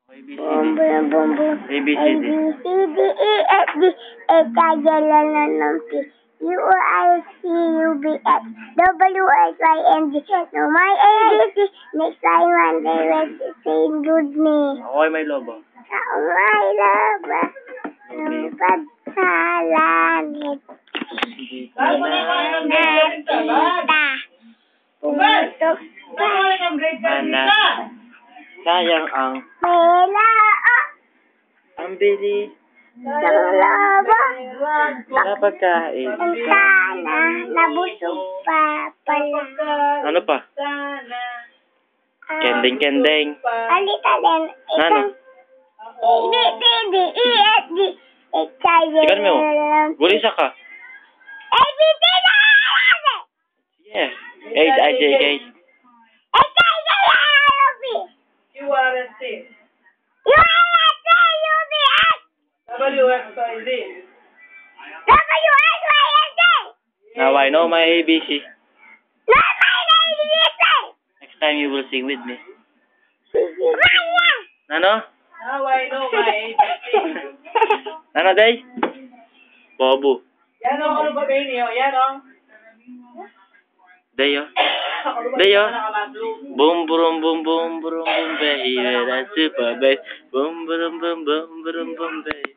ABCD. Boom, boom, boom, boom. ABCD. ABCD, EFG, H-I-J-K-L-M-N-O-P, Q-R-S-T-U-V-X, W-X-Y-Z. No, my ABC. Next time, Monday, Wednesday, say good me. Okay, may lobo. Sa umay laba, ng pagsalangit. Dito na Nakita. Pumutok pa. anak. Sayang ang Mela, bili ng laba. na pagkain. Ang sana, nabusog pa pala. Ano pa? Kending. Alita din. Ano? ABCD, EFG, H-I-J-K-L-M-N-O-P. Sikan mo. Gulisa ka. ABCD! Yes. H-I-J-K. H-I-J-K-L-M-N-O-P. QRST. U-R-S-T-U-V-X. WXYZ. W-X-Y-Z. Now I know my ABC. Not my ABC. Next time you will sing with me. Maya. Ano? Now I know my ABC. Ano, day? Bobo. Yan o, ano ba kayo niyo? Yan o. Day, oh. Day, oh. Boom, boom, boom, boom, boom, boom, baby. That's super bass. Boom, boom, boom, boom, boom, boom, baby.